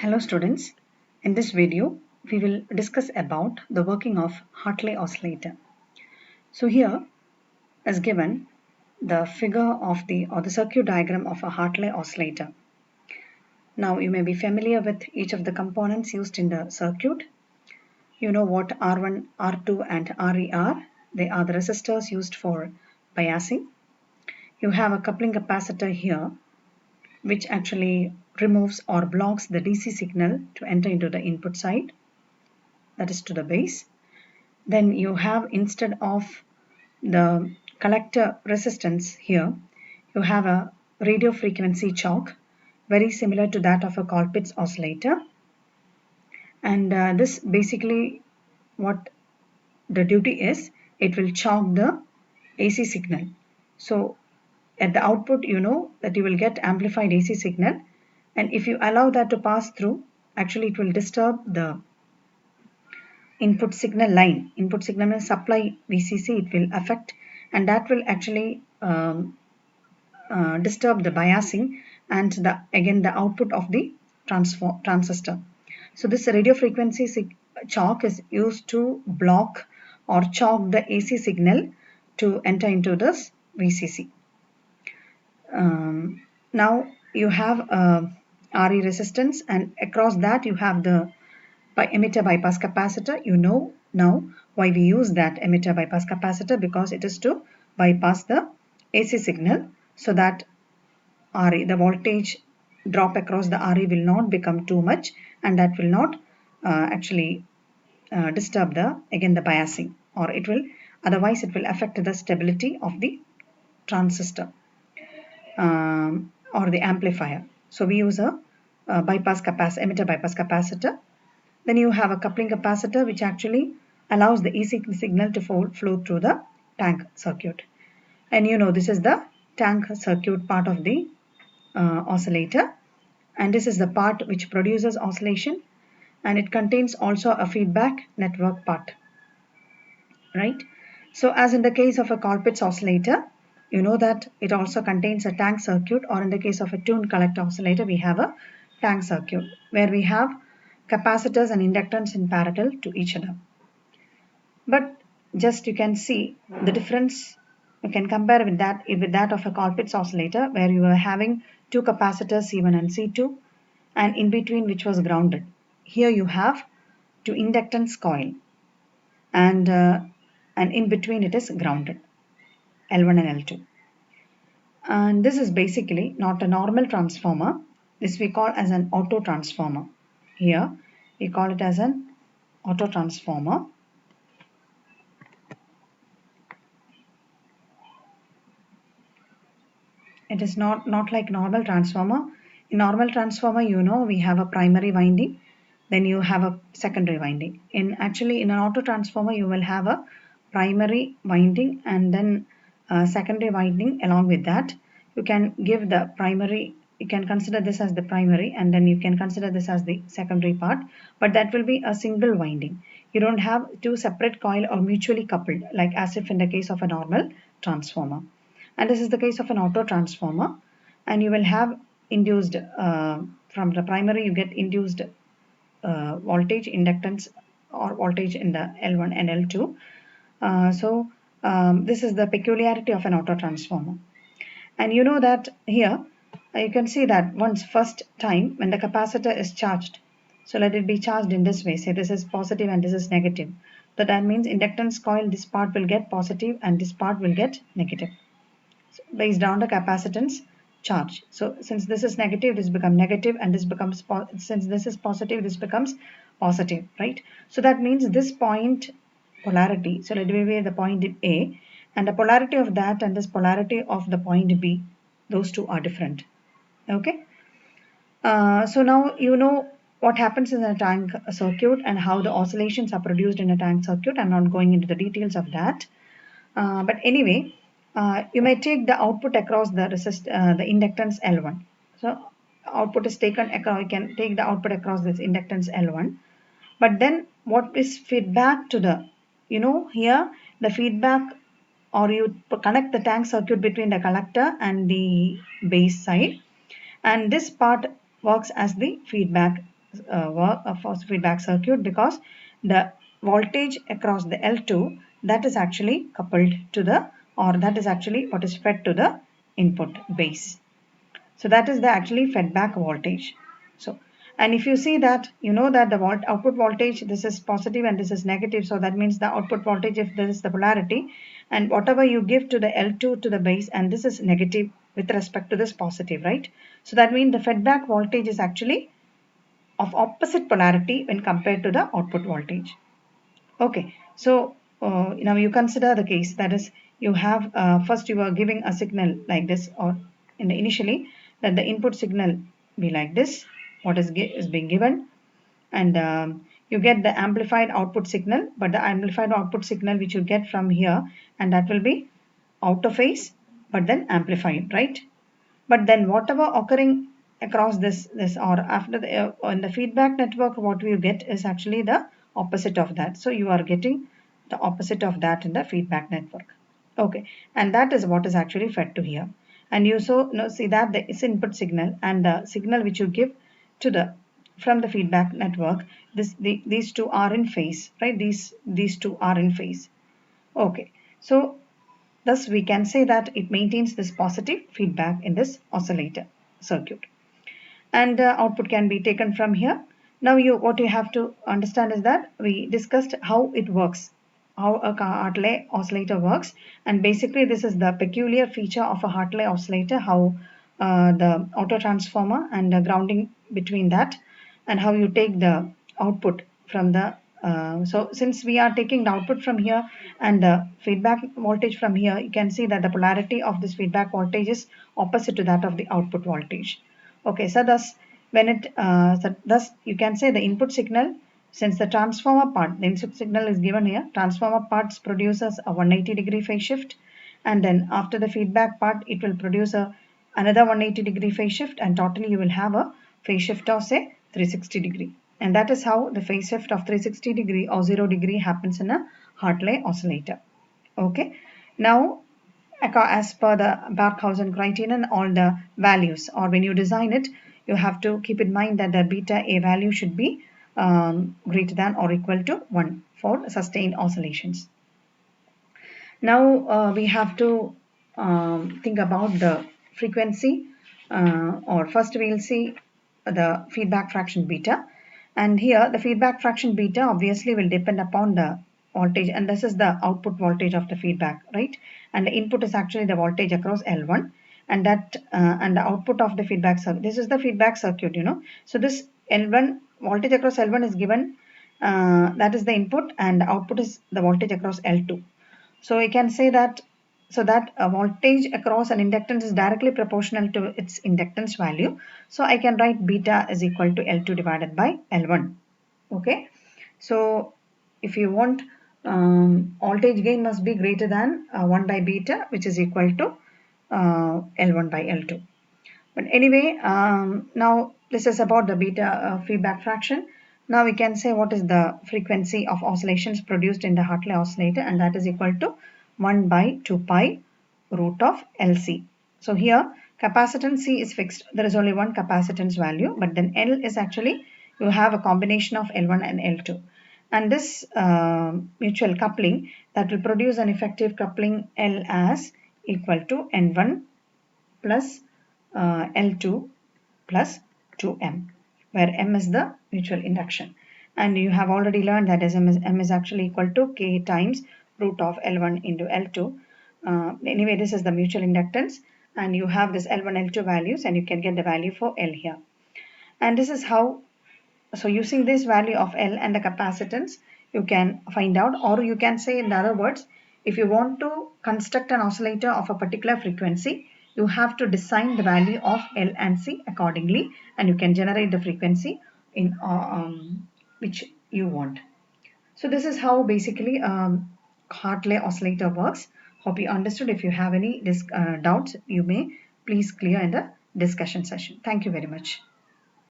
Hello students, in this video we will discuss about the working of Hartley oscillator. So here is given the figure of the circuit diagram of a Hartley oscillator. Now you may be familiar with each of the components used in the circuit. You know what R1, R2 and RE are. They are the resistors used for biasing. You have a coupling capacitor here which actually removes or blocks the DC signal to enter into the input side, that is to the base. Then you have, instead of the collector resistance here, you have a radio frequency choke very similar to that of a Colpitts oscillator, and this basically what the duty is, it will choke the AC signal. So at the output you know that you will get amplified AC signal, and if you allow that to pass through, actually it will disturb the input signal line. Input signal supply VCC it will affect, and that will actually disturb the biasing and again the output of the transistor. So this radio frequency choke is used to block or choke the AC signal to enter into this VCC. Now you have a RE resistance, and across that you have the emitter bypass capacitor. You know now why we use that emitter bypass capacitor, because it is to bypass the AC signal so that RE, the voltage drop across the RE will not become too much, and that will not actually disturb the biasing, or it will otherwise it will affect the stability of the transistor or the amplifier. So we use a emitter bypass capacitor. Then you have a coupling capacitor which actually allows the AC signal to flow through the tank circuit. And you know this is the tank circuit part of the oscillator, and this is the part which produces oscillation, and it contains also a feedback network part, right? So as in the case of a Colpitts oscillator, you know that it also contains a tank circuit, or in the case of a tuned collector oscillator we have a tank circuit where we have capacitors and inductance in parallel to each other. But just you can see the difference. You can compare with that of a Colpitts oscillator, where you are having two capacitors C1 and C2, and in between which was grounded. Here you have two inductance coil, and in between it is grounded, L1 and L2. And this is basically not a normal transformer. This we call as an auto transformer. Here we call it as an auto transformer. It is not like normal transformer. In normal transformer, you know, we have a primary winding, then you have a secondary winding. In an auto transformer, you will have a primary winding and then a secondary winding along with that. You can give the primary, you can consider this as the primary, and then you can consider this as the secondary part, but that will be a single winding. You don't have two separate coil or mutually coupled, like as if in the case of a normal transformer. And this is the case of an auto transformer, and you will have induced from the primary you get induced voltage, inductance or voltage in the L1 and L2. This is the peculiarity of an auto transformer. And you know that here you can see that once first time when the capacitor is charged, so let it be charged in this way, say this is positive and this is negative. So that means inductance coil, this part will get positive and this part will get negative, based on the capacitance charge. So since this is negative, this becomes negative, and this becomes since this is positive, this becomes positive, right? So that means this point polarity, so let me be the point A, and the polarity of that and this polarity of the point B, those two are different. Okay, so now you know what happens in a tank circuit and how the oscillations are produced in a tank circuit. I'm not going into the details of that, but anyway, you may take the output across the inductance L1. So output is taken across, you can take the output across this inductance L1. But then what is feedback to the, you know, here the feedback, or you connect the tank circuit between the collector and the base side, and this part works as the feedback force feedback circuit, because the voltage across the L2, that is actually coupled to the, or that is actually what is fed to the input base. So that is the actually feedback voltage. So, and if you see that, you know that the output voltage, this is positive and this is negative. So that means the output voltage, if this is the polarity, and whatever you give to the L2 to the base, and this is negative with respect to this positive, right? So that means the feedback voltage is actually of opposite polarity when compared to the output voltage. Okay, so now you consider the case, that is, you have first you are giving a signal like this, or initially that the input signal be like this, what is being given, and you get the amplified output signal, but the amplified output signal which you get from here, and that will be out of phase but then amplified, right? But then whatever occurring across this or after the in the feedback network, what we get is actually the opposite of that. So you are getting the opposite of that in the feedback network. Okay, and that is what is actually fed to here. And you see that the is input signal and the signal which you give to the from the feedback network, these two are in phase, right? These two are in phase. Okay, so thus we can say that it maintains this positive feedback in this oscillator circuit. And output can be taken from here. Now what you have to understand is that we discussed how it works, how a Hartley oscillator works, and basically this is the peculiar feature of a Hartley oscillator, how the auto transformer and the grounding between that, and how you take the output from the so since we are taking the output from here and the feedback voltage from here, you can see that the polarity of this feedback voltage is opposite to that of the output voltage. Okay, so thus thus you can say the input signal, since the transformer part, the input signal is given here, transformer parts produces a 180-degree phase shift, and then after the feedback part it will produce another 180-degree phase shift, and totally you will have a phase shift of say 360-degree. And that is how the phase shift of 360-degree or 0-degree happens in a Hartley oscillator. Okay, now as per the Barkhausen criterion, all the values, or when you design it, you have to keep in mind that the beta A value should be greater than or equal to 1 for sustained oscillations. Now we have to think about the frequency, or first we will see the feedback fraction beta. And here the feedback fraction beta obviously will depend upon the voltage, and this is the output voltage of the feedback, right? And the input is actually the voltage across L1, and that and the output of the feedback circuit. This is the feedback circuit, you know. So this L1 voltage across L1 is given, that is the input, and the output is the voltage across L2. So we can say that a voltage across an inductance is directly proportional to its inductance value. So I can write beta is equal to L2 divided by L1. Okay. So if you want, voltage gain must be greater than 1 by beta, which is equal to L1 by L2. But anyway, now this is about the beta feedback fraction. Now we can say what is the frequency of oscillations produced in the Hartley oscillator, and that is equal to 1 by 2 pi root of LC. So here capacitance C is fixed. There is only one capacitance value, but then L is actually, you have a combination of L1 and L2. And this mutual coupling, that will produce an effective coupling L as equal to N1 plus L2 plus 2M, where M is the mutual induction. And you have already learned that M is actually equal to K times root of L1 into L2. Anyway, this is the mutual inductance, and you have this L1, L2 values, and you can get the value for L here. And this is how, so using this value of L and the capacitance, you can find out, or you can say in other words, if you want to construct an oscillator of a particular frequency, you have to design the value of L and C accordingly, and you can generate the frequency in which you want. So this is how basically Hartley oscillator works. Hope you understood. If you have any doubts, you may please clear in the discussion session. Thank you very much.